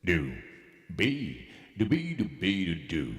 do, be, do, be, do, be, do.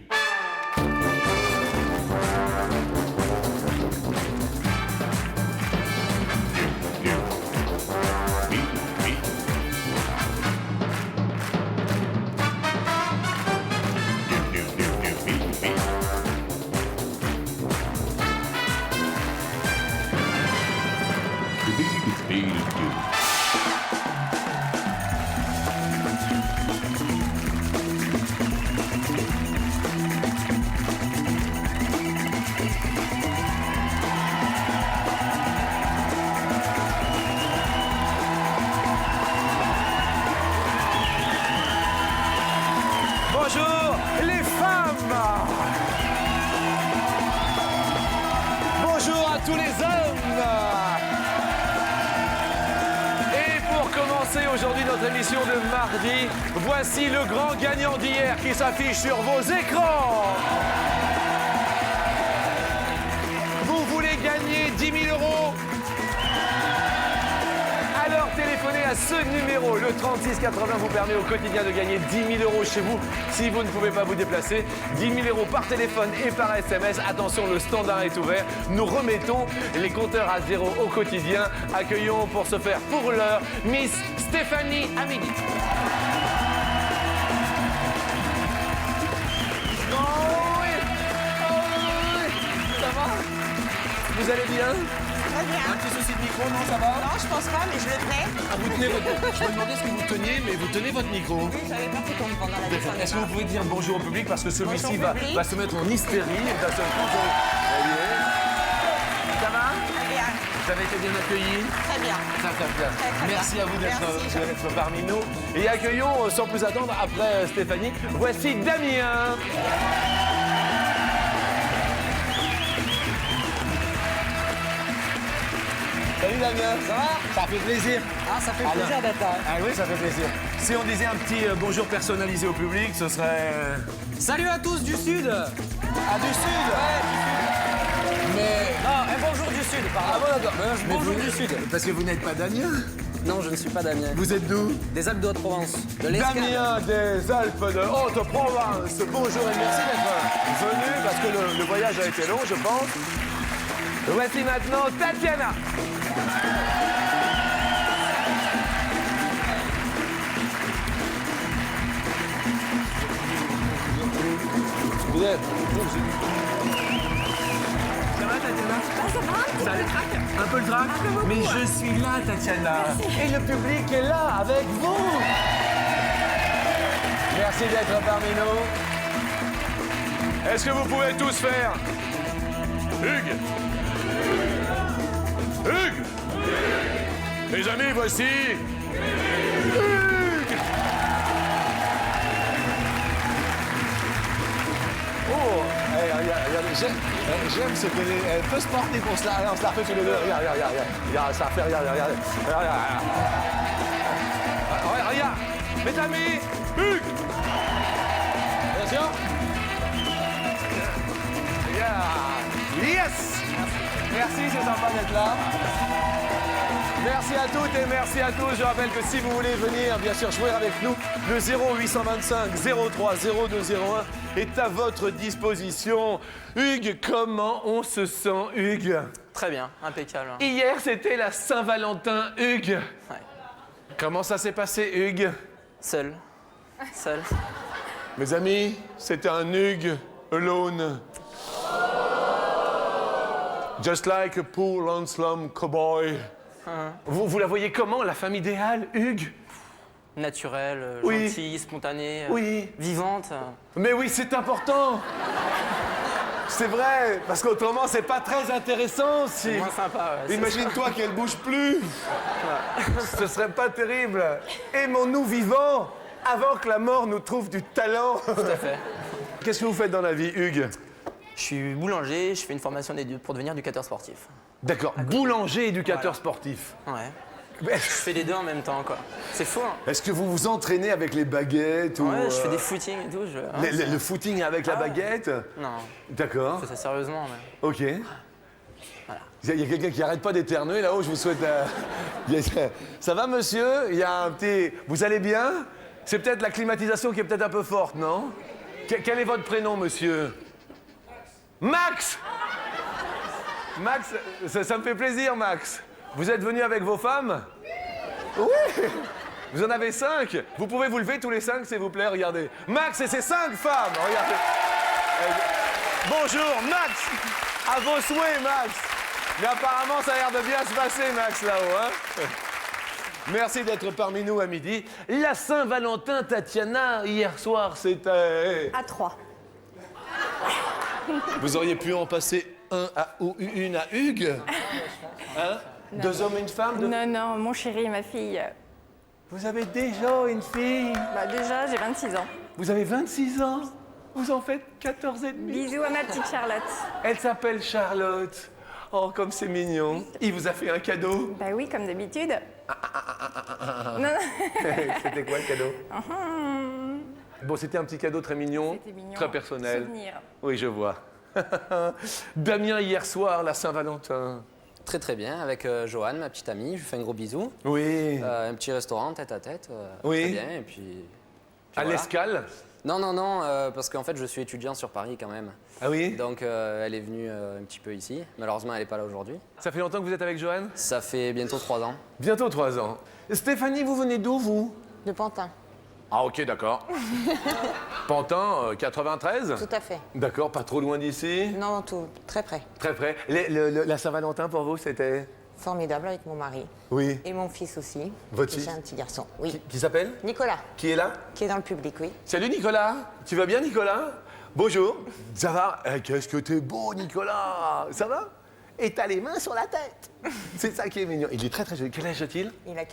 Bonjour les femmes. Bonjour à tous les hommes. Et pour commencer aujourd'hui notre émission de mardi, voici le grand gagnant d'hier qui s'affiche sur vos écrans. Vous voulez gagner 10 000 €? Alors téléphonez à ce numéro, le 3680 vous permet au quotidien de gagner 10 000 € chez vous si vous ne pouvez pas vous déplacer. 10 000 € par téléphone et par SMS. Attention, le standard est ouvert. Nous remettons les compteurs à zéro au quotidien. Accueillons pour ce faire pour l'heure Miss Stéphanie Hamidi. Oh oui. Ça va? Vous allez bien? Très bien. Un petit souci de micro, non, ça va? Non, je pense pas, mais je le ferai. Ah, vous tenez votre... Je me demandais ce que vous teniez, mais vous tenez votre micro. Oui, j'avais pas pu tomber pendant la descente. Est-ce que vous pouvez dire bonjour au public parce que celui-ci Bonjour va public. se mettre en hystérie et d'un seul coup, ça va? Très bien. Vous avez été bien accueillis? Très bien. Très bien. Très Merci bien. à vous Merci, d'être parmi nous. Et accueillons, sans plus attendre, après Stéphanie, voici Damien. Salut Damien. Ça va? Ça fait plaisir. Ah, ça fait plaisir d'être là. Ah oui, ça fait plaisir. Si on disait un petit bonjour personnalisé au public, ce serait... Salut à tous du Sud. Ah, du Sud? Mais... Non, un bonjour du Sud, pardon. Ah bon, d'accord. Mais Bonjour vous- du Sud. Parce que vous n'êtes pas Damien? Non, je ne suis pas Damien. Vous êtes d'où? Des Alpes de Haute-Provence. De l'Escale. Damien des Alpes de Haute-Provence. Bonjour et merci d'être venu parce que le voyage a été long, je pense. Voici maintenant Tatiana. Vous êtes... Ça va Tatiana? Ça va? Ça a le trac? Un peu le trac? Mais je suis là, Tatiana. Et le public est là, avec vous. Merci d'être parmi nous. Est-ce que vous pouvez tous faire Hugues? Hugues? Mes amis, voici Hugues. Oh, j'aime ce côté. Elle peut se porter pour cela. Allez, on se la refait tous les deux. Regarde. Regarde, ça fait, regarde. Regarde. Mes amis, Hugues. Attention. Yes. Merci, c'est sympa d'être là. Merci à toutes et merci à tous. Je rappelle que si vous voulez venir, bien sûr, jouer avec nous, le 0825 03 0201 est à votre disposition. Hugues, comment on se sent, Hugues? Très bien, impeccable. Hier, c'était la Saint-Valentin, Hugues. Ouais. Comment ça s'est passé, Hugues? Seul. Seul. Mes amis, c'était un Hugues alone. Just like a poor lonesome cowboy. Vous la voyez comment, la femme idéale, Hugues? Naturelle, Oui. gentille, spontanée, Oui. vivante. Mais oui, c'est important. C'est vrai, parce qu'autrement, c'est pas très intéressant si... Moins sympa, ouais. Imagine-toi qu'elle bouge plus. Ce serait pas terrible. Aimons-nous vivants avant que la mort nous trouve du talent. Tout à fait. Qu'est-ce que vous faites dans la vie, Hugues? Je suis boulanger, je fais une formation pour devenir éducateur sportif. D'accord, boulanger, éducateur Voilà. sportif. Ouais. Mais Je fais les deux en même temps, quoi. C'est fou, hein. est-ce que vous vous entraînez avec les baguettes ou Ouais, je fais des footings et tout. le footing avec la Ah ouais. baguette? Non, D'accord, je fais ça sérieusement, mais... ok. Il y a quelqu'un qui arrête pas d'éternuer là-haut, je vous souhaite... Ça va monsieur? Il y a un petit... Vous allez bien? C'est peut-être la climatisation qui est peut-être un peu forte, non? Quel est votre prénom, monsieur? Max! Max, ça me fait plaisir, Max. Vous êtes venu avec vos femmes? Oui! Vous en avez 5? Vous pouvez vous lever tous les 5, s'il vous plaît, regardez. Max et ses 5 femmes, regardez. Bonjour, Max! À vos souhaits, Max! Mais apparemment, ça a l'air de bien se passer, Max, là-haut, hein? Merci d'être parmi nous à midi. La Saint-Valentin, Tatiana, hier soir, c'était... À 3. Vous auriez pu en passer une à Hugues? Hein? Non. 2 hommes et une femme? Non, non, mon chéri et ma fille. Vous avez déjà une fille? Bah déjà, j'ai 26 ans. Vous avez 26 ans? Vous en faites 14 et demi? Bisous à ma petite Charlotte. Elle s'appelle Charlotte. Oh, comme c'est mignon. Il vous a fait un cadeau? Bah oui, comme d'habitude. Non, non. C'était quoi le cadeau? Bon, c'était un petit cadeau très mignon, C'était mignon. très personnel. Souvenir. Oui, je vois. Damien, hier soir, la Saint-Valentin. Très très bien, avec Joanne, ma petite amie. Je lui fais un gros bisou. Oui. Un petit restaurant tête à tête. Oui. Très bien, et puis À voilà. l'Escale? Non, non, non, parce qu'en fait, je suis étudiant sur Paris quand même. Ah oui? Donc, elle est venue un petit peu ici. Malheureusement, elle n'est pas là aujourd'hui. Ça fait longtemps que vous êtes avec Joanne? Ça fait bientôt 3 ans. Bientôt 3 ans. Stéphanie, vous venez d'où, vous? De Pantin. Ah, ok, d'accord. Pantin, 93? Tout à fait. D'accord, pas trop loin d'ici? Non, tout, très près. Très près. La Saint-Valentin, pour vous, c'était? Formidable avec mon mari. Oui. Et mon fils aussi. Votre J'ai fils? un petit garçon. Oui. Qui s'appelle? Nicolas, Qui est là? qui est dans le public, oui. Salut, Nicolas. Tu vas bien, Nicolas? Bonjour. Ça va? Qu'est-ce que t'es beau, Nicolas. Ça va? Et t'as les mains sur la tête. C'est ça qui est mignon. Il est très, très joli. Quel âge a-t-il?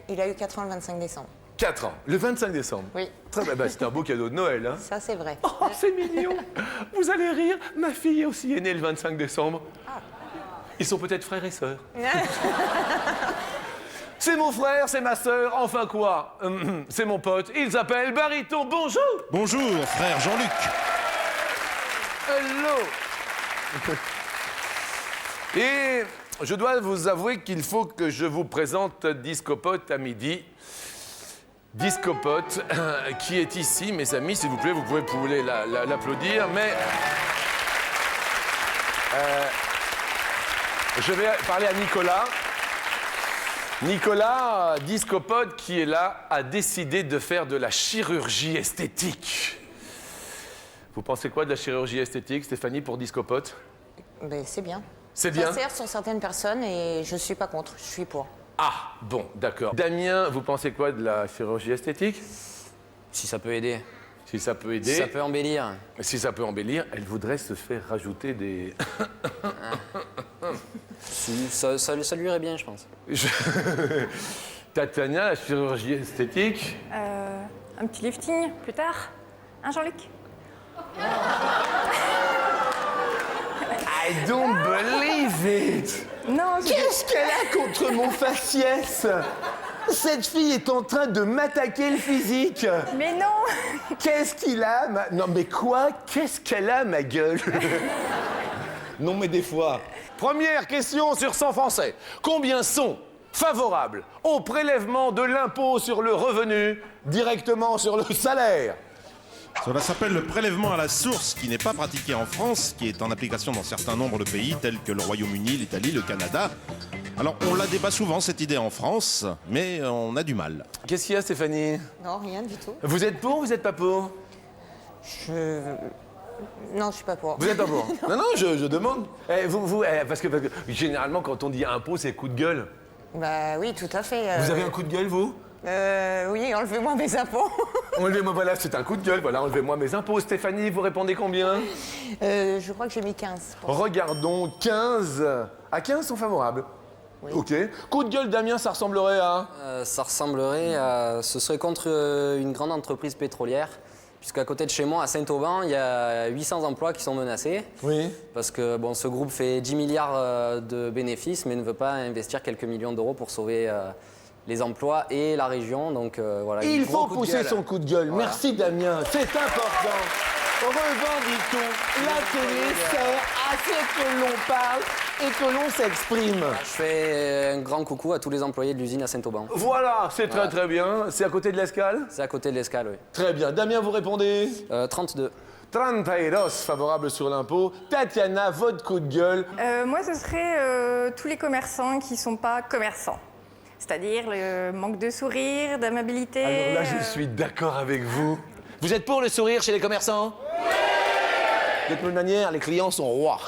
Il a eu 4 ans le 25 décembre. 4 ans. Le 25 décembre. Oui. Très bien. Bah, c'est un beau cadeau de Noël, hein? Ça, c'est vrai. Oh, c'est mignon. Vous allez rire. Ma fille aussi est née le 25 décembre. Ils sont peut-être frères et sœurs. C'est mon frère, c'est ma sœur, enfin quoi? C'est mon pote, il s'appelle Bariton, bonjour! Bonjour, frère Jean-Luc. Hello! Et je dois vous avouer qu'il faut que je vous présente Discopote à midi. Discopote, qui est ici, mes amis, s'il vous plaît, vous pouvez l'applaudir, mais... je vais parler à Nicolas. Nicolas, Discopote, qui est là, a décidé de faire de la chirurgie esthétique. Vous pensez quoi de la chirurgie esthétique, Stéphanie, pour Discopote? Ben, c'est bien. C'est bien? Ça sert sur certaines personnes et je suis pas contre, je suis pour. Ah, bon, d'accord. Damien, vous pensez quoi de la chirurgie esthétique? Si ça peut aider. Si ça peut aider. Si ça peut embellir. Si ça peut embellir, elle voudrait se faire rajouter des... Si, ça lui irait bien, je pense. Tatiana, la chirurgie esthétique. Un petit lifting plus tard. Hein, Jean-Luc? I don't believe it! Non, Qu'est-ce qu'elle a contre mon faciès? Cette fille est en train de m'attaquer le physique. Mais non! Qu'est-ce qu'il a Non mais quoi? Qu'est-ce qu'elle a, ma gueule? Non mais des fois. Première question sur 100 Français. Combien sont favorables au prélèvement de l'impôt sur le revenu directement sur le salaire? Cela s'appelle le prélèvement à la source, qui n'est pas pratiqué en France, qui est en application dans certains nombres de pays, tels que le Royaume-Uni, l'Italie, le Canada. Alors, on la débat souvent, cette idée, en France, mais on a du mal. Qu'est-ce qu'il y a, Stéphanie? Non, rien du tout. Vous êtes pour ou vous n'êtes pas pour? Non, je suis pas pour. Vous êtes pas pour? Non, non, je demande. Parce que généralement, quand on dit impôt, c'est coup de gueule. Bah oui, tout à fait. Vous avez un coup de gueule, vous? Oui, enlevez-moi mes impôts. Enlevez-moi, voilà, c'est un coup de gueule, voilà, enlevez-moi mes impôts. Stéphanie, vous répondez combien? Je crois que j'ai mis 15. Regardons, 15. À 15 sont favorables. Oui. Ok. Coup de gueule, Damien, ça ressemblerait à? Ça ressemblerait à... Ce serait contre une grande entreprise pétrolière. Puisqu'à côté de chez moi, à Saint-Auban, il y a 800 emplois qui sont menacés. Oui. Parce que bon, ce groupe fait 10 milliards de bénéfices, mais ne veut pas investir quelques millions d'euros pour sauver les emplois et la région. Donc voilà. Il gros faut coup de pousser gueule. son coup de gueule. Voilà. Merci, Damien. C'est important. revendiquons. La télé sert à ce que l'on parle et que l'on s'exprime. Je fais un grand coucou à tous les employés de l'usine à Saint-Auban. Voilà, c'est très très bien. C'est à côté de l'Escale? C'est à côté de l'Escale, oui. Très bien. Damien, vous répondez? 32. 32, favorable sur l'impôt. Tatiana, votre coup de gueule. Moi, ce serait tous les commerçants qui sont pas commerçants. C'est-à-dire le manque de sourire, d'amabilité. Alors là, je suis d'accord avec vous. Vous êtes pour le sourire chez les commerçants? De toute manière, les clients sont rois.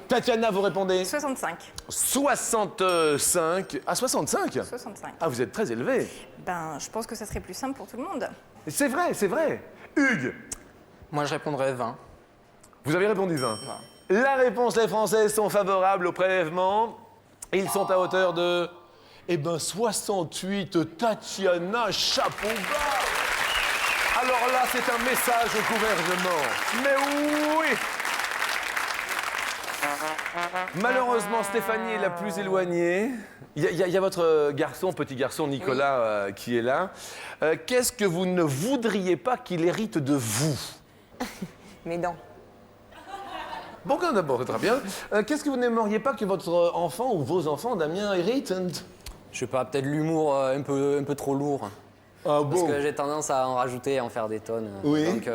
Tatiana, vous répondez? 65. 65. Ah, 65? 65. Ah, vous êtes très élevé. Ben, je pense que ça serait plus simple pour tout le monde. C'est vrai, c'est vrai. Hugues, Moi, je répondrais 20. vous avez répondu 20. La réponse, les Françaises sont favorables au prélèvement. Ils sont à hauteur de... Eh ben, 68, Tatiana, chapeau bas. Alors là, c'est un message au gouvernement. Mais oui! Malheureusement, Stéphanie est la plus éloignée. Il y a votre garçon, petit garçon Nicolas, qui est là. Qu'est-ce que vous ne voudriez pas qu'il hérite de vous? Mes dents. Bon, d'abord, très bien. Qu'est-ce que vous n'aimeriez pas que votre enfant ou vos enfants, Damien, héritent? Je sais pas, peut-être l'humour un peu trop lourd. Ah Parce bon? que j'ai tendance à en rajouter et à en faire des tonnes. Oui. Donc,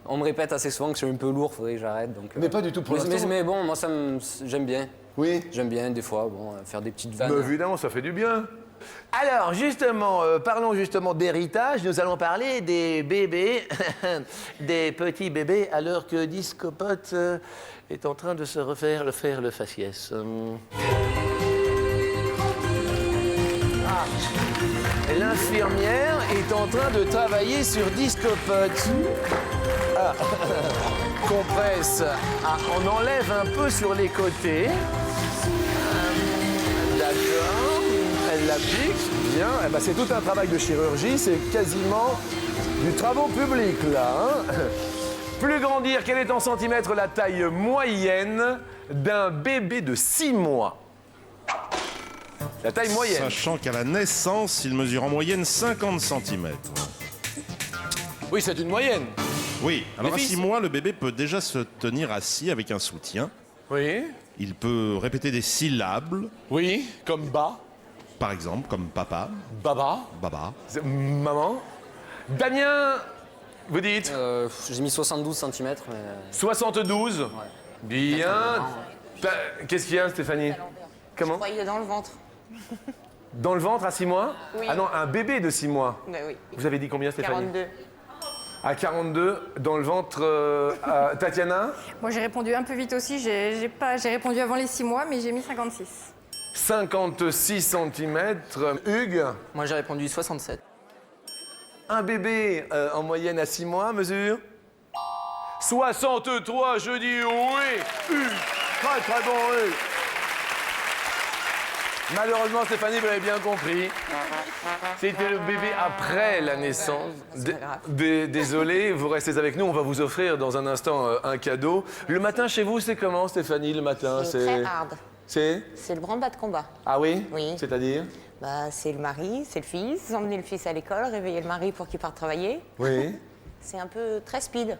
on me répète assez souvent que je suis un peu lourd, faudrait que j'arrête. Donc, Mais pas du tout pour l'instant. mais bon, moi, j'aime bien. Oui. J'aime bien, des fois, faire des petites vannes. Mais évidemment, ça fait du bien. Alors, justement, parlons justement d'héritage. Nous allons parler des bébés, des petits bébés, alors que Discopote est en train de se refaire le faciès. L'infirmière est en train de travailler sur Discopote. Ah. Compresse. Ah, on enlève un peu sur les côtés. D'accord. Elle l'applique. Bien. Eh ben, c'est tout un travail de chirurgie. C'est quasiment du travaux public, là. Hein. Plus grandir, quelle est en centimètres la taille moyenne d'un bébé de 6 mois? La taille moyenne. Sachant qu'à la naissance, il mesure en moyenne 50 cm. Oui, c'est une moyenne. Oui, alors à fils 6 mois, le bébé peut déjà se tenir assis avec un soutien. Oui. Il peut répéter des syllabes, Oui, comme bas, par exemple, comme papa, baba, baba. maman. Damien, vous dites J'ai mis 72 cm, mais... 72. Bien. Qu'est-ce qu'il y a, Stéphanie? Je Comment? croyais dans le ventre. Dans le ventre à 6 mois? Oui. Ah non, un bébé de 6 mois. Ben oui. Vous avez dit combien, Stéphanie? 42. À 42, dans le ventre, Tatiana? Moi, j'ai répondu un peu vite aussi. J'ai répondu avant les 6 mois, mais j'ai mis 56. 56 cm. Hugues? Moi, j'ai répondu 67. Un bébé en moyenne à 6 mois mesure 63, je dis oui. Hugues, très très bon Hugues. Malheureusement, Stéphanie, vous l'avez bien compris. C'était le bébé après la naissance. C'est pas grave. Désolé, vous restez avec nous. On va vous offrir dans un instant un cadeau. Le matin chez vous, c'est comment, Stéphanie, le matin? C'est très hard. C'est C'est le branle-bas de combat. Ah oui? Oui. C'est-à-dire? Bah, c'est le mari, c'est le fils. Emmener le fils à l'école, réveiller le mari pour qu'il parte travailler. Oui. C'est un peu très speed.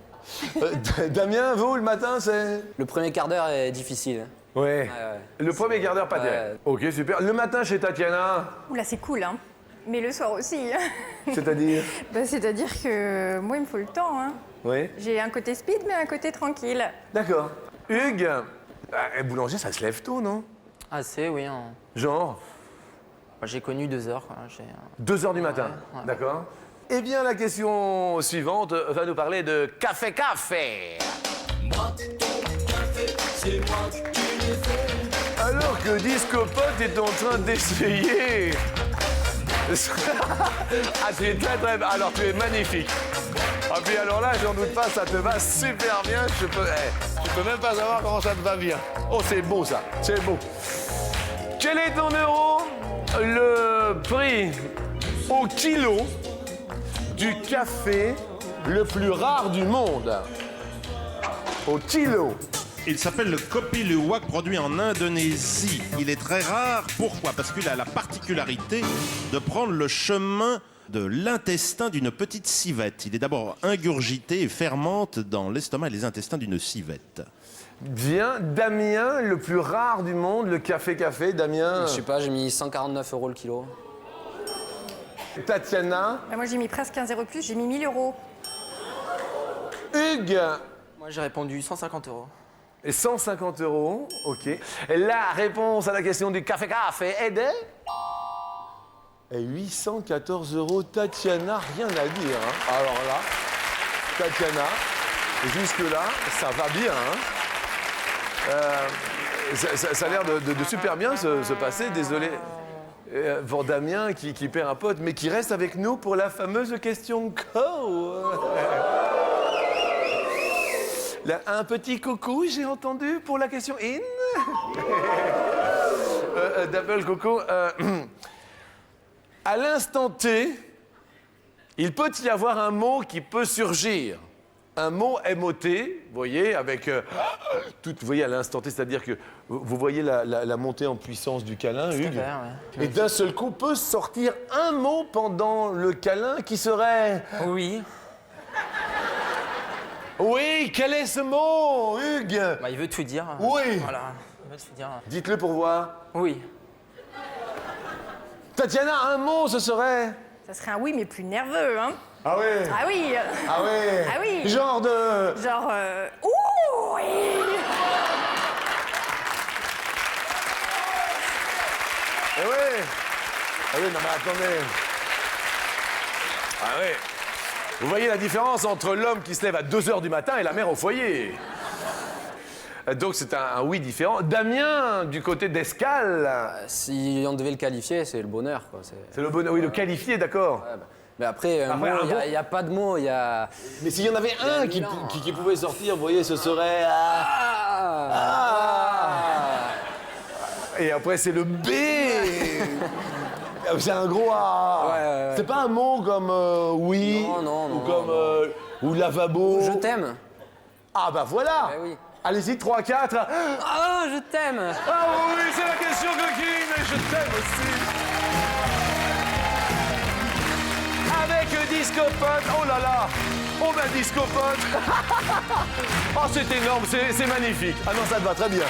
Damien, vous, le matin, c'est... Le premier quart d'heure est difficile. Ouais. Ouais. Le premier quart d'heure, pas Ouais. direct. Ok, super. Le matin chez Tatiana, Oula, c'est cool, hein. Mais le soir aussi. c'est-à-dire? Bah, c'est-à-dire que moi, il me faut le temps, hein. Oui. J'ai un côté speed, mais un côté tranquille. D'accord. Hugues, boulanger, ça se lève tôt, non? Assez, oui. Genre J'ai connu 2 heures. Quoi. 2 heures du matin. ouais. D'accord. Eh bien, la question suivante va nous parler de café. Alors que Discopote est en train d'essayer. Ah, tu es très très... Alors, tu es magnifique. Ah, puis alors là, j'en doute pas, ça te va super bien. Je peux même pas savoir comment ça te va bien. Oh, c'est beau, ça. C'est beau. Quel est ton euro? Le prix au kilo du café le plus rare du monde. Au kilo. Il s'appelle le Kopi Luwak, produit en Indonésie. Il est très rare. Pourquoi? Parce qu'il a la particularité de prendre le chemin de l'intestin d'une petite civette. Il est d'abord ingurgité et fermente dans l'estomac et les intestins d'une civette. Bien, Damien, le plus rare du monde, le café, Damien. Je sais pas, j'ai mis 149 € le kilo. Tatiana, Bah, moi, j'ai mis presque 15 € de plus, j'ai mis 1000 €. Hugues. Moi, j'ai répondu 150 €. Et 150 €, ok. La réponse à la question du café est de... Et 814 €, Tatiana, rien à dire. Hein. Alors là, Tatiana, jusque-là, ça va bien. Hein. Ça a l'air de super bien se passer, désolé. Pour Damien qui perd un pote, mais qui reste avec nous pour la fameuse question co. Là, un petit coucou, j'ai entendu, pour la question in. Double coucou. À l'instant T, il peut y avoir un mot qui peut surgir. Un mot MOT, vous voyez, avec tout, vous voyez, à l'instant T, c'est-à-dire que vous voyez la montée en puissance du câlin, Hugues. Ouais. Et d'un seul coup peut sortir un mot pendant le câlin qui serait... Oui. Oui, quel est ce mot, Hugues? Bah, il veut tout dire. Oui. Voilà. Il veut tout dire. Dites-le pour voir. Oui. Tatiana, un mot, ce serait... Ça serait un oui, mais plus nerveux, hein. Ah oui. Ah oui. Ah oui. Ah oui. Genre de... Genre, ouh, oui. Eh oui. Ah oui, non mais attendez. Ah oui. Vous voyez la différence entre l'homme qui se lève à 2 h du matin et la mère au foyer. Donc c'est un oui différent. Damien, du côté d'Escale. Si on devait le qualifier, c'est le bonheur, quoi. C'est le bonheur. Oui, le qualifié, d'accord. Ouais, bah. Mais après, un Après, mot, un il mot. n'y a pas de mots, il y a... Mais s'il y en avait un qui pouvait sortir, vous voyez, ce serait... Et après, c'est le B. C'est un gros A. Ouais. C'est pas un mot comme oui. Non, ou comme ou lavabo. Je t'aime. Ah bah voilà. Eh oui. Allez-y, 3, 4. Ah, je t'aime. Ah oui, c'est la question coquine, mais je t'aime aussi. Avec Discopote, oh là là. Oh ben Discopote. Oh c'est énorme, c'est magnifique. Ah non, ça te va très bien.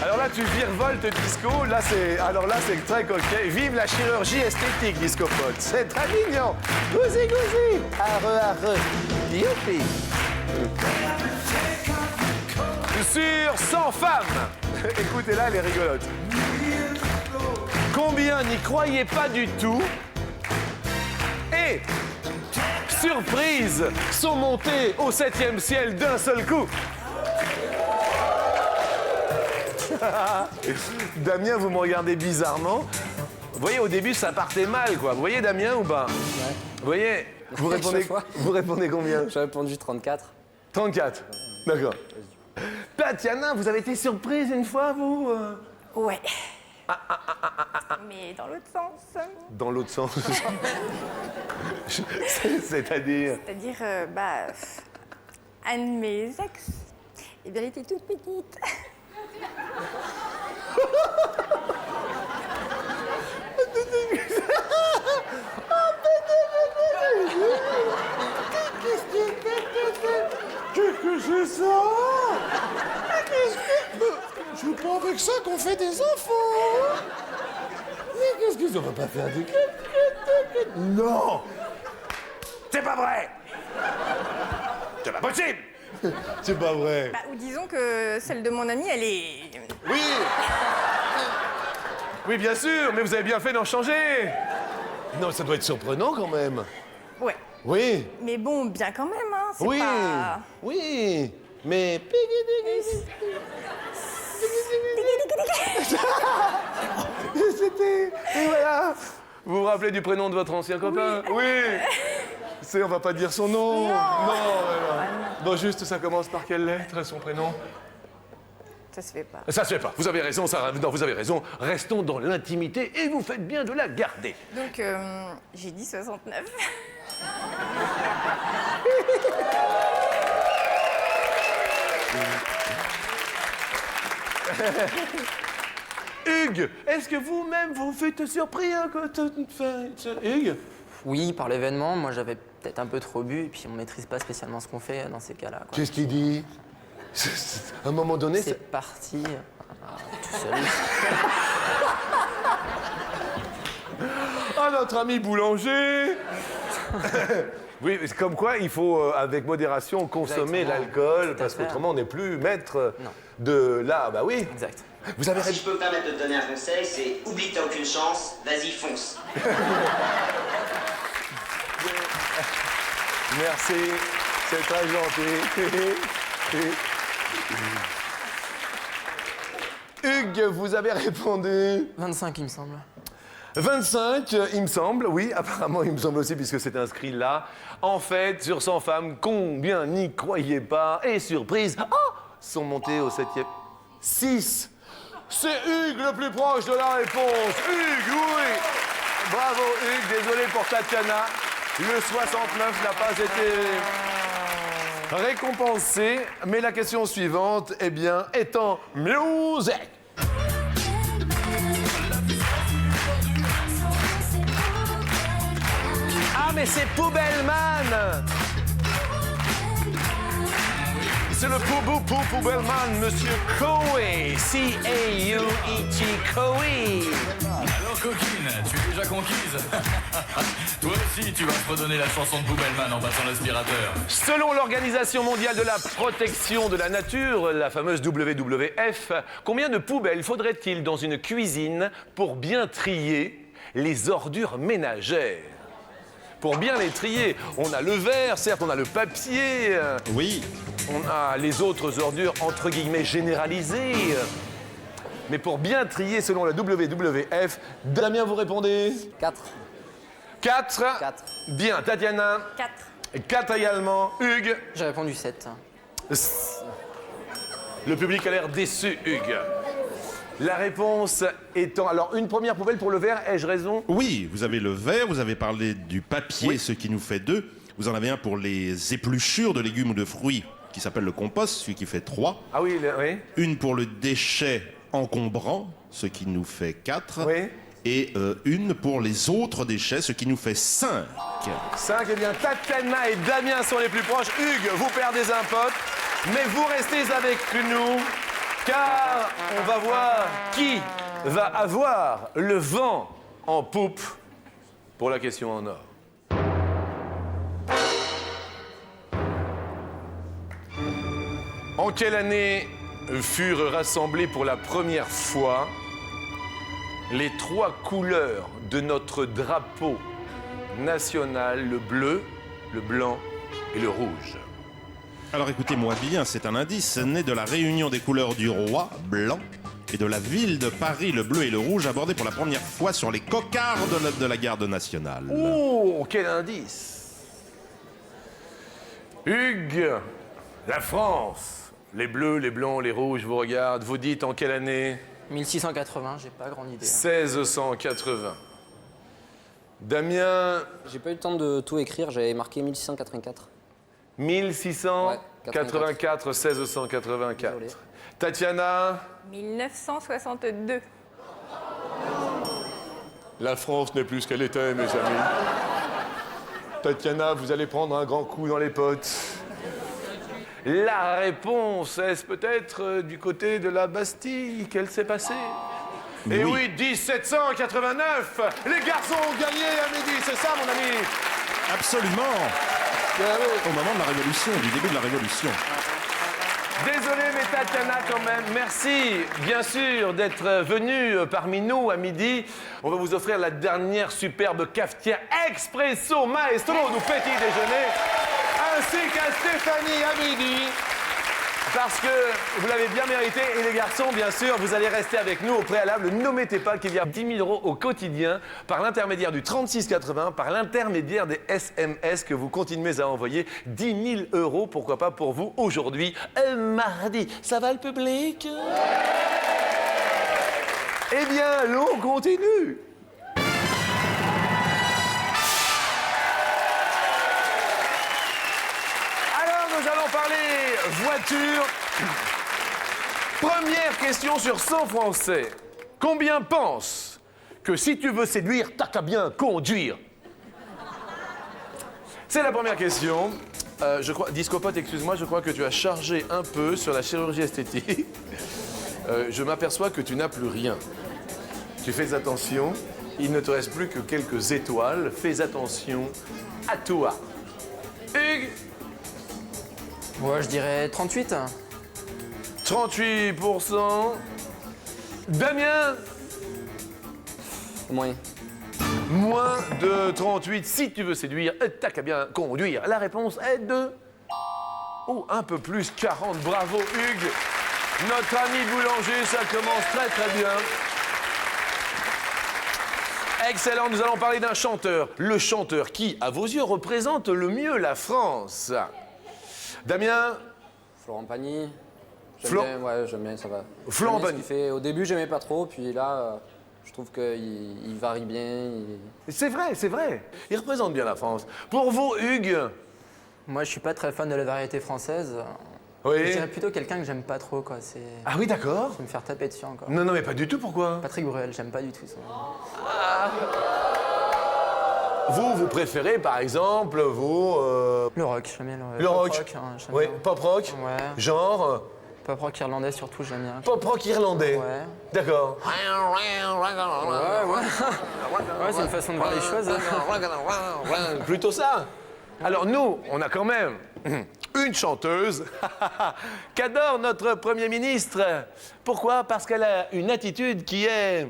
Alors là, tu virevoltes disco, là c'est très coquet. Vive la chirurgie esthétique, Discopote. C'est très mignon. Gousi, gousi. Arre. Youpi. Sur 100 femmes. Écoutez-la, elle est rigolote. Combien n'y croyaient pas du tout et, surprise, sont montés au 7e ciel d'un seul coup. Damien, vous me regardez bizarrement. Vous voyez, au début, ça partait mal, quoi. Vous voyez, Damien, ou pas? Vous voyez, vous répondez combien? J'ai répondu 34. 34. D'accord. Tatiana, vous avez été surprise une fois, vous Ouais. Mais dans l'autre sens. Dans l'autre sens. C'est-à-dire... C'est-à-dire, un de mes ex, eh bien, elle était toute petite. Qu'est-ce que c'est ça? C'est pas avec ça qu'on fait des enfants. Mais qu'est-ce que ça va pas faire des... Non. C'est pas vrai. C'est pas possible. C'est pas vrai. Ou disons que celle de mon ami, elle est... Oui. Oui, bien sûr, mais vous avez bien fait d'en changer. Non, ça doit être surprenant quand même. Ouais. Oui. Mais bon, bien quand même, hein. C'est Oui. pas... Oui. Mais... C'était... Et voilà. Vous vous rappelez du prénom de votre ancien copain? Oui. On va pas dire son nom. Non. Voilà. Bon, juste, ça commence par quelle lettre, son prénom? Ça se fait pas. Ça se fait pas. Vous avez raison, Sarah. Non, vous avez raison. Restons dans l'intimité et vous faites bien de la garder. Donc, j'ai dit 69. Hugues, est-ce que vous-même vous faites surpris hein, Hugues? Oui, par l'événement, moi j'avais peut-être un peu trop bu, et puis on maîtrise pas spécialement ce qu'on fait dans ces cas-là, quoi. Qu'est-ce qu'il dit? À un moment donné, C'est parti tout seul. Ah, notre ami boulanger. Oui, mais c'est comme quoi il faut, avec modération, consommer Exactement. l'alcool, Tout à parce fait. qu'autrement, on n'est plus maître Non. de là. Bah oui. Exact. Vous avez Si je peux me permettre de te donner un conseil, c'est oublie que t'as aucune chance, vas-y, fonce. Merci, c'est très gentil. Hugues, vous avez répondu 25, il me semble. 25, il me semble, oui, apparemment il me semble aussi puisque c'est inscrit là. En fait, sur 100 femmes, combien n'y croyez pas? Et surprise, sont montées au 7e. 6. C'est Hugues le plus proche de la réponse. Hugues, oui. Bravo Hugues, désolé pour Tatiana. Le 69 n'a pas été récompensé. Mais la question suivante, eh bien, est en musique. Ah, mais c'est Poubelman! C'est le Poubelman, monsieur Coe. C-A-U-E-T, Coe. Alors coquine, tu es déjà conquise. Toi aussi, tu vas te redonner la chanson de Poubelman en passant l'aspirateur. Selon l'Organisation mondiale de la protection de la nature, la fameuse WWF, combien de poubelles faudrait-il dans une cuisine pour bien trier les ordures ménagères? Pour bien les trier, on a le verre, certes, on a le papier, Oui, on a les autres ordures entre guillemets généralisées. Mais pour bien trier selon la WWF, Damien, vous répondez 4. 4. 4. Bien, Tatiana 4. 4 également. Hugues. J'ai répondu 7. Le public a l'air déçu, Hugues. La réponse étant... Alors, une première poubelle pour le verre, ai-je raison? oui, vous avez le verre, vous avez parlé du papier, Oui. ce qui nous fait 2. Vous en avez un pour les épluchures de légumes ou de fruits, qui s'appelle le compost, celui qui fait 3. Ah oui, oui. Une pour le déchet encombrant, ce qui nous fait 4. Oui. Et une pour les autres déchets, ce qui nous fait 5. 5, eh bien, Tatiana et Damien sont les plus proches. Hugues, vous perdez un pote, mais vous restez avec nous, car on va voir qui va avoir le vent en poupe pour la question en or. En quelle année furent rassemblées pour la première fois les 3 couleurs de notre drapeau national, le bleu, le blanc et le rouge? Alors écoutez-moi bien, c'est un indice né de la réunion des couleurs du roi, blanc, et de la ville de Paris, le bleu et le rouge, abordé pour la première fois sur les cocardes de la garde nationale. Oh, quel indice! Hugues, la France, les bleus, les blancs, les rouges vous regardent. Vous dites en quelle année? 1680, j'ai pas grande idée. 1680. Damien, J'ai pas eu le temps de tout écrire, j'avais marqué 1684. 1684, 1684. Désolé. Tatiana, 1962. la France n'est plus ce qu'elle était, mes amis. Tatiana, vous allez prendre un grand coup dans les potes. La réponse, est-ce peut-être du côté de la Bastille qu'elle s'est passée? Et oui, 1789. Les garçons ont gagné à midi, c'est ça, mon ami? Absolument. Au moment de la Révolution, du début de la Révolution. Désolé, mais Tatiana, quand même, merci, bien sûr, d'être venue parmi nous à midi. On va vous offrir la dernière superbe cafetière Expresso Maestro du petit déjeuner, ainsi qu'à Stéphanie à midi. Parce que vous l'avez bien mérité. Et les garçons, bien sûr, vous allez rester avec nous au préalable. N'omettez pas qu'il y a 10 000 € au quotidien par l'intermédiaire du 3680, par l'intermédiaire des SMS que vous continuez à envoyer. 10 000 €, pourquoi pas pour vous, aujourd'hui, mardi. Ça va le public? Eh bien, l'on continue. Alors, nous allons parler voiture. Première question sur 100 Français. Combien pensent que si tu veux séduire, t'as qu'à bien conduire? C'est la première question. Je crois, Discopote, excuse-moi, je crois que tu as chargé un peu sur la chirurgie esthétique. Je m'aperçois que tu n'as plus rien. Tu fais attention, il ne te reste plus que quelques étoiles. Fais attention à toi. Hugues, Ouais, je dirais 38. 38%. Damien, Moins. moins de 38. Si tu veux séduire, t'as qu'à bien conduire. La réponse est de... Oh, un peu plus, 40. Bravo, Hugues. Notre ami boulanger, ça commence très très bien. Excellent, nous allons parler d'un chanteur. Le chanteur qui, à vos yeux, représente le mieux la France. Damien, Florent Pagny. Flo- J'aime bien, ça va. Florent J'aime bien ce Pagny. qu'il fait. Au début, j'aimais pas trop, puis là, je trouve qu'il varie bien. c'est vrai, c'est vrai. Il représente bien la France. Pour vous, Hugues, Moi, je suis pas très fan de la variété française. Je oui. dirais plutôt quelqu'un que j'aime pas trop, quoi. C'est Ah oui, d'accord. me faire taper dessus encore. Non, non, mais pas du tout, pourquoi? Patrick Bruel, j'aime pas du tout ça. Vous préférez, par exemple, Le rock, j'aime bien le pop rock. hein, j'aime Oui, bien. pop rock. Ouais. Genre, Pop rock irlandais surtout, j'aime bien. pop rock irlandais. Ouais. D'accord. Ouais, c'est une façon de voir les choses. Plutôt ça. Alors nous, on a quand même une chanteuse qu'adore notre Premier ministre. Pourquoi? Parce qu'elle a une attitude qui est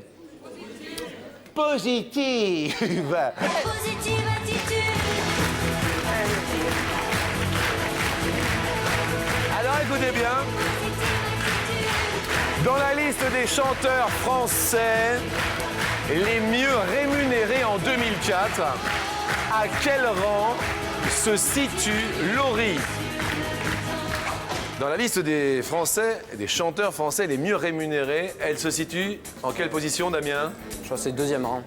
positive. Positive attitude. Alors écoutez bien, dans la liste des chanteurs français les mieux rémunérés en 2004, à quel rang se situe Laurie? Dans la liste des Français, des chanteurs français les mieux rémunérés, elle se situe en quelle position, Damien? Je crois que c'est le deuxième rang,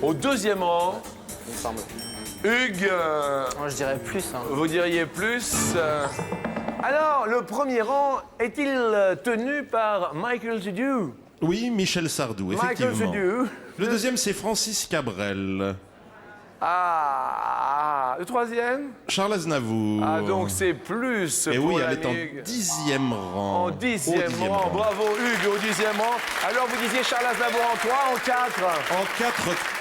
Au deuxième rang. il me semble. Hugues, Moi, je dirais plus. Hein. vous diriez plus. Alors, le premier rang est-il tenu par Michael Sardou? Oui, Michel Sardou, effectivement. Michael Sardou. Le deuxième, c'est Francis Cabrel. Le troisième? Charles Aznavour. Ah, donc c'est plus Et pour oui, l'ami elle est en Hugues. 10e rang. En 10e Au 10e rang. Bravo Hugues, au 10e rang. Alors vous disiez Charles Aznavour en 3, en 4?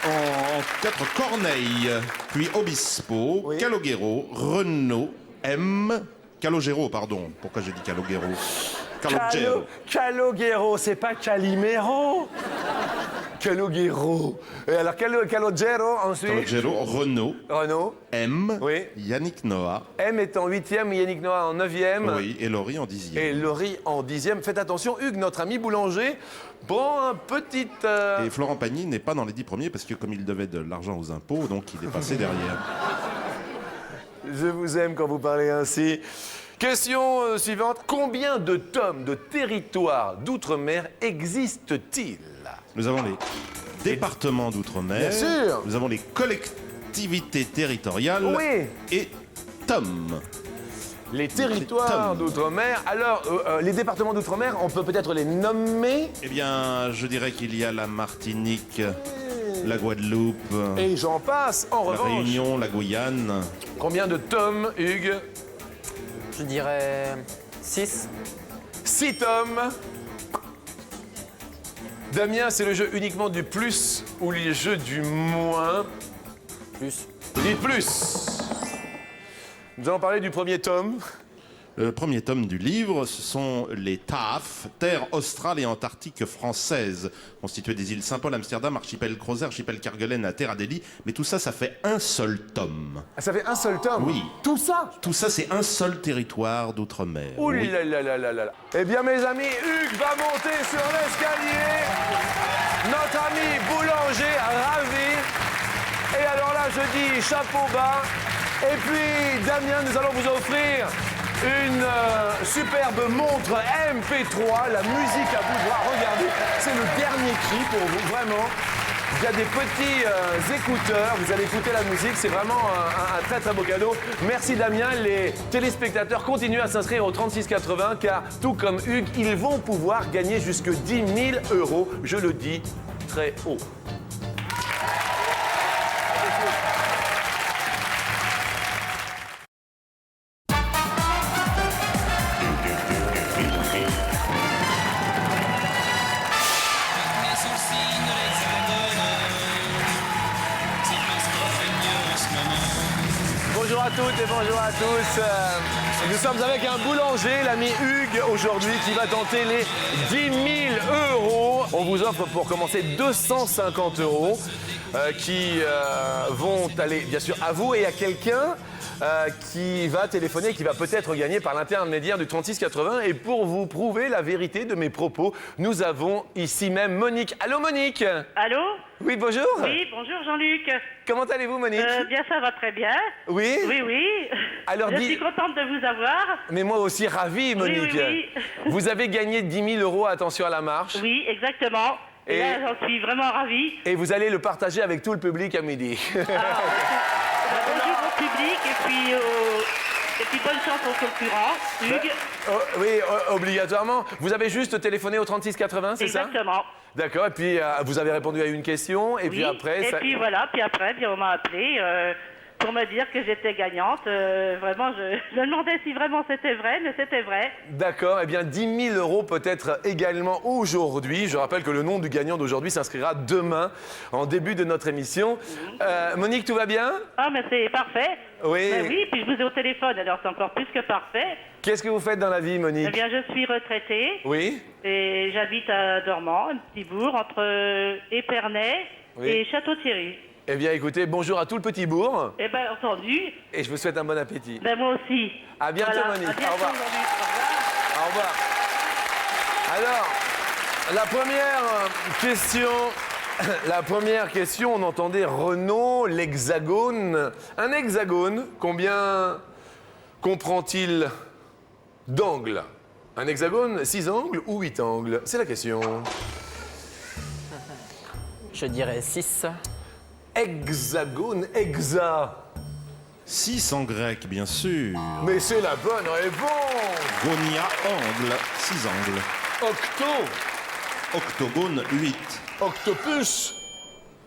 En 4, Corneille, puis Obispo, Oui. Calogero, Renaud, M. Calogero, pardon. Pourquoi j'ai dit Calogero? Calogero. Calogero, c'est pas Calimero? Calogero. Et alors Calogero ensuite? Calogero, Renaud, Renaud. M. Oui. Yannick Noah. M est en 8e, Yannick Noah en 9e. Oui, et Laurie en 10e. Et Laurie en 10e. Faites attention, Hugues, notre ami boulanger, prend un petit... Et Florent Pagny n'est pas dans les 10 premiers parce que comme il devait de l'argent aux impôts, donc il est passé derrière. Je vous aime quand vous parlez ainsi. Question suivante. Combien de tomes de territoire d'outre-mer existent-ils? Nous avons les départements d'outre-mer. Bien sûr. Nous avons les collectivités territoriales. Oui. Et TOM. Les territoires tomes. d'outre-mer. Alors, les départements d'outre-mer, on peut peut-être les nommer. Eh bien, je dirais qu'il y a la Martinique, la Guadeloupe, Et j'en passe. En la revanche, Réunion, la Guyane. combien de tomes, Hugues? Je dirais 6. 6 tomes. Damien, c'est le jeu uniquement du plus ou le jeu du moins? Plus. Vous dites plus. Nous allons parler du premier tome. Le premier tome du livre, ce sont les TAF, terres australes et antarctiques françaises, constituées des îles Saint-Paul, Amsterdam, archipel Crozet, archipel Kerguelen, à Terre Adélie. Mais tout ça, ça fait un seul tome. Ah, ça fait un seul tome? Oui. Tout ça? Tout ça, c'est un seul territoire d'outre-mer. Ouh Oui. là là là là là là. Eh bien, mes amis, Hugues va monter sur l'escalier. Notre ami boulanger ravi. Et alors là, je dis chapeau bas. Et puis, Damien, nous allons vous offrir une superbe montre MP3, la musique à bout de bras. Regardez, c'est le dernier cri pour vous, vraiment. Il y a des petits écouteurs, vous allez écouter la musique, c'est vraiment un très très beau cadeau. Merci Damien, les téléspectateurs continuent à s'inscrire au 3680 car tout comme Hugues, ils vont pouvoir gagner jusque 10 000 €, je le dis très haut. bonjour à tous. Nous sommes avec un boulanger, l'ami Hugues, aujourd'hui, qui va tenter les 10 000 euros. On vous offre pour commencer 250 euros qui vont aller, bien sûr, à vous et à quelqu'un qui va téléphoner, qui va peut-être gagner par l'intermédiaire du 3680. Et pour vous prouver la vérité de mes propos, nous avons ici même Monique. Allô Monique? Allô? Oui, bonjour. Oui, bonjour Jean-Luc. Comment allez-vous Monique? Bien, ça va très bien. Oui? Oui, oui. Alors, je suis contente de vous avoir. Mais moi aussi ravi Monique. Oui. Vous avez gagné 10 000 euros, attention à la marche. Oui, exactement. Et là, j'en suis vraiment ravie. Et vous allez le partager avec tout le public à midi. Bonjour au public et puis bonne chance aux concurrents. Hugues. Oui, obligatoirement. Vous avez juste téléphoné au 3680, c'est ça? Exactement. D'accord, et puis vous avez répondu à une question, et puis après... Et puis voilà, puis après, on m'a appelé pour me dire que j'étais gagnante. Vraiment, je me demandais si vraiment c'était vrai, mais c'était vrai. D'accord, eh bien 10 000 euros peut-être également aujourd'hui. Je rappelle que le nom du gagnant d'aujourd'hui s'inscrira demain, en début de notre émission. Monique, tout va bien? Ah, mais c'est parfait. Oui. Mais oui, puis je vous ai au téléphone, alors c'est encore plus que parfait. Qu'est-ce que vous faites dans la vie, Monique? Eh bien, je suis retraitée. Oui. Et j'habite à Dormans, un petit bourg, entre Épernay et Château-Thierry. Eh bien, écoutez, bonjour à tout le petit bourg. Eh bien, entendu. Et je vous souhaite un bon appétit. Ben, moi aussi. À bientôt, Voilà. Monique. À bientôt, Au revoir. Monique. Au revoir. Au revoir. Alors, la première question, on entendait Renault, l'hexagone. Un hexagone, combien comprend-il d'angles? Un hexagone, 6 angles ou 8 angles? C'est la question. Je dirais 6. Hexagone, hexa. 6 en grec, bien sûr. Mais c'est la bonne réponse. Gonia, angle, 6 angles. Octo. Octogone, 8. Octopus.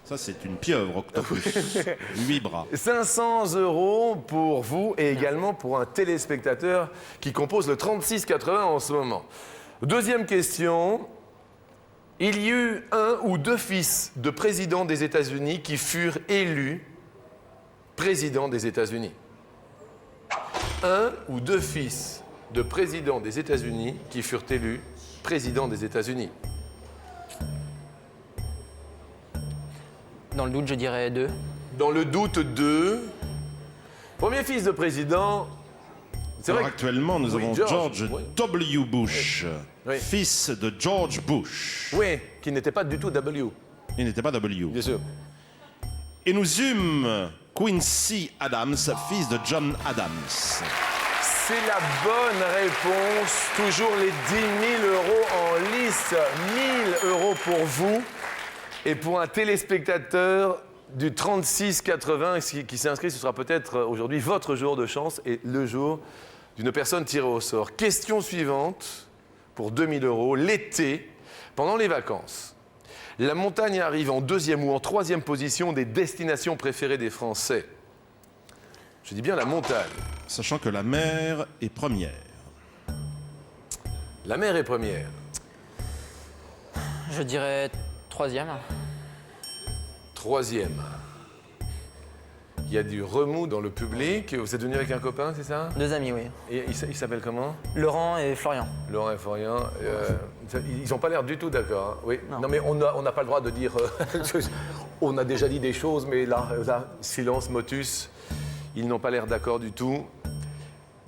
Ça, c'est une pieuvre, octopus. 8 bras. 500 euros pour vous et également pour un téléspectateur qui compose le 3680 en ce moment. Deuxième question. Il y eut un ou deux fils de présidents des États-Unis qui furent élus président des États-Unis. Un ou deux fils de présidents des États-Unis qui furent élus président des États-Unis. Dans le doute, je dirais 2. Dans le doute, 2. Premier fils de président. C'est Alors vrai. actuellement, nous Oui, avons George W. Bush, Oui. fils de George Bush. Oui, qui n'était pas du tout W. Il n'était pas W. Bien sûr. Et nous eûmes Quincy Adams, fils de John Adams. C'est la bonne réponse. Toujours les 10 000 euros en lice. 1 000 euros pour vous. Et pour un téléspectateur du 3680 qui s'inscrit, ce sera peut-être aujourd'hui votre jour de chance et le jour d'une personne tirée au sort. Question suivante pour 2 000 euros. L'été, pendant les vacances, la montagne arrive en 2e ou en 3e position des destinations préférées des Français. Je dis bien la montagne. Sachant que la mer est première. La mer est première. Je dirais 3e. 3e. Il y a du remous dans le public. Vous êtes venu avec un copain, c'est ça? 2 amis, oui. Et il s'appelle comment? Laurent et Florian. Laurent et Florian. Ils n'ont pas l'air du tout d'accord. Hein. Oui. Non, mais on n'a pas le droit de dire. On a déjà dit des choses, mais là, silence, motus. Ils n'ont pas l'air d'accord du tout.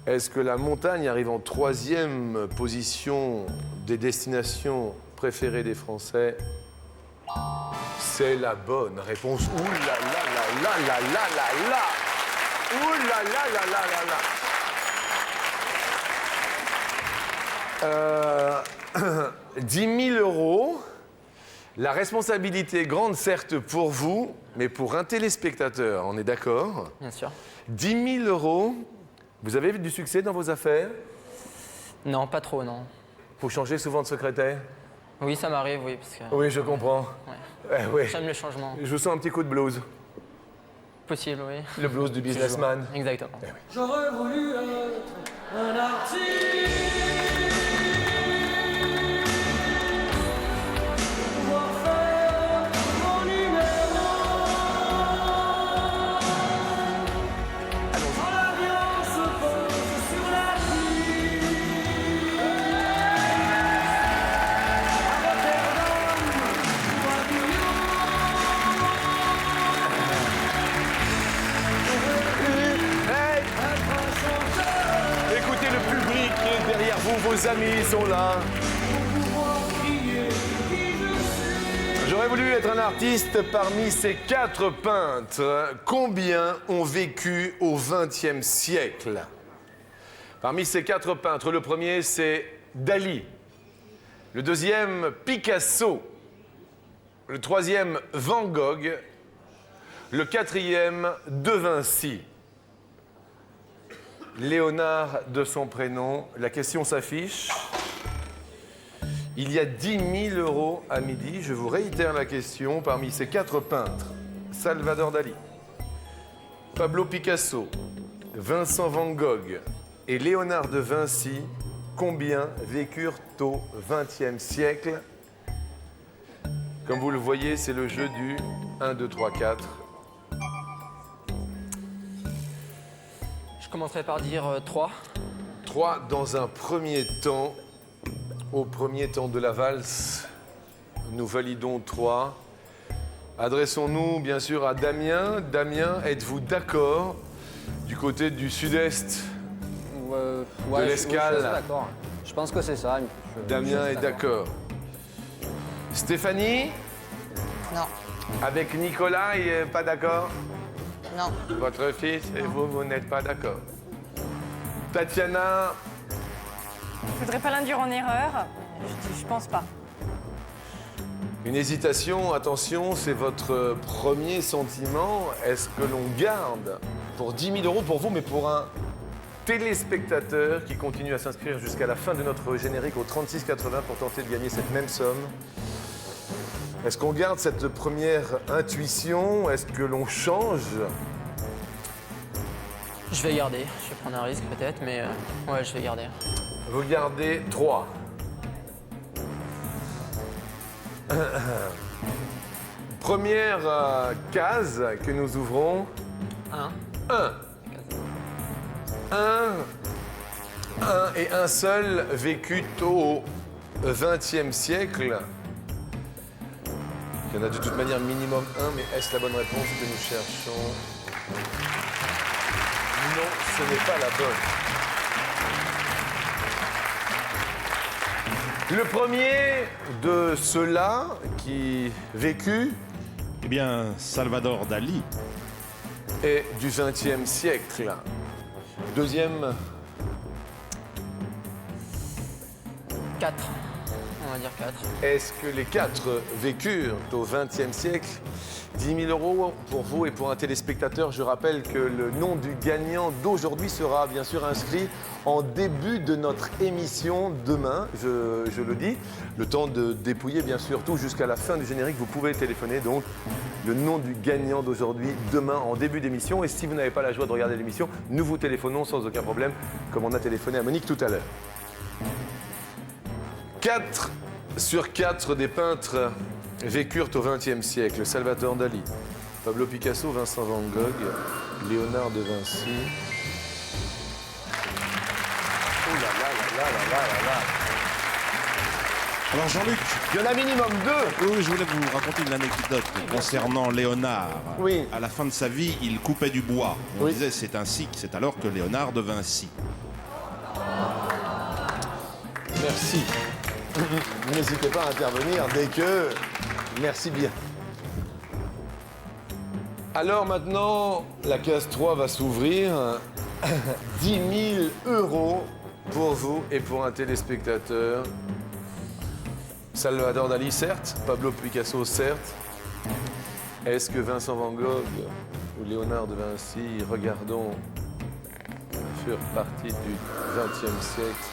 Est-ce que la montagne arrive en 3e position des destinations préférées des Français? C'est la bonne réponse. Ouh là là là là là là là là. Ouh là là là là là là. 10 000 euros. La responsabilité est grande, certes, pour vous, mais pour un téléspectateur, on est d'accord? Bien sûr. 10 000 euros. Vous avez du succès dans vos affaires? Non, pas trop, non. Vous changez souvent de secrétaire? Oui, ça m'arrive, oui. Parce que... Oui, je comprends. Ouais. Oui. J'aime le changement. Je vous sens un petit coup de blues. Possible, oui. Le blues du businessman. Exactement. J'aurais voulu être un artiste. Pouvoir faire mon numéro. Dans l'avion vos amis sont là. J'aurais voulu être un artiste parmi ces 4 peintres. Combien ont vécu au XXe siècle? Parmi ces 4 peintres, le premier, c'est Dali. Le deuxième, Picasso. Le troisième, Van Gogh. Le quatrième, De Vinci. Léonard de son prénom. La question s'affiche. Il y a 10 000 € à midi. Je vous réitère la question. Parmi ces 4 peintres, Salvador Dali, Pablo Picasso, Vincent Van Gogh et Léonard de Vinci, combien vécurent au XXe siècle? Comme vous le voyez, c'est le jeu du 1, 2, 3, 4. Je commencerai par dire 3. 3 dans un premier temps. Au premier temps de la valse, nous validons 3. Adressons-nous bien sûr à Damien. Damien, êtes-vous d'accord du côté du sud-est de l'Escale? Je suis d'accord. Je pense que c'est ça. Damien est d'accord. Stéphanie? Non. Avec Nicolas, il n'est pas d'accord? Non. Votre fils et vous n'êtes pas d'accord. Tatiana? Je voudrais pas l'induire en erreur. Je pense pas. Une hésitation, attention, c'est votre premier sentiment. Est-ce que l'on garde pour 10 000 € pour vous, mais pour un téléspectateur qui continue à s'inscrire jusqu'à la fin de notre générique au 36,80 pour tenter de gagner cette même somme? Est-ce qu'on garde cette première intuition? Est-ce que l'on change? Je vais garder. Je vais prendre un risque peut-être, mais ouais, je vais garder. Vous gardez 3. Première case que nous ouvrons. 1 et un seul vécu au XXe siècle. Il y en a de toute manière minimum 1, mais est-ce la bonne réponse que nous cherchons? Non, ce n'est pas la bonne. Le premier de ceux-là qui vécut, eh bien, Salvador Dali est du XXe siècle. Deuxième, 4. On va dire 4. est-ce que les 4 vécurent au XXe siècle? 10 000 € pour vous et pour un téléspectateur. Je rappelle que le nom du gagnant d'aujourd'hui sera bien sûr inscrit en début de notre émission demain, je le dis. Le temps de dépouiller bien sûr tout jusqu'à la fin du générique. Vous pouvez téléphoner donc le nom du gagnant d'aujourd'hui demain en début d'émission. Et si vous n'avez pas la joie de regarder l'émission, nous vous téléphonons sans aucun problème, comme on a téléphoné à Monique tout à l'heure. 4 sur 4 des peintres vécurent au XXe siècle. Salvador Dali, Pablo Picasso, Vincent Van Gogh, Léonard de Vinci. Oh là là là là là là là. Alors Jean-Luc, il y en a minimum 2. Oui, je voulais vous raconter une anecdote concernant Léonard. Oui. À la fin de sa vie, il coupait du bois. On Oui. disait c'est ainsi que c'est alors que Léonard de Vinci. Merci. N'hésitez pas à intervenir dès que... Merci bien. Alors maintenant, la case 3 va s'ouvrir. 10 000 € pour vous et pour un téléspectateur. Salvador Dali, certes. Pablo Picasso, certes. Est-ce que Vincent Van Gogh ou Léonard de Vinci, regardons, furent partie du XXe siècle?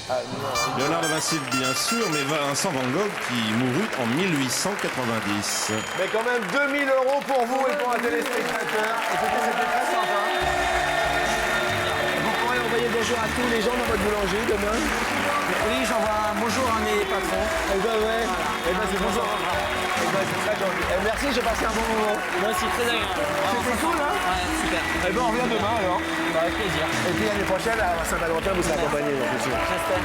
Ah, non. Léonard de Vinci, bien sûr, mais Vincent Van Gogh qui mourut en 1890. Mais quand même 2 000 € pour vous et pour un téléspectateur. Écoutez, c'était très sympa. Vous pourrez envoyer bonjour à tous les gens dans votre boulangerie demain. Oui, j'envoie un bonjour à mes patrons. Eh ben ouais. Eh ben c'est bonjour. Eh ben c'est très gentil. Eh, merci, j'ai passé un bon moment. Moi aussi, très agréable. C'était cool, hein? Ouais, super. Eh ben on revient demain alors. Avec plaisir. Et puis l'année prochaine, à Saint-Valentin, vous serez accompagné, bien sûr. J'espère.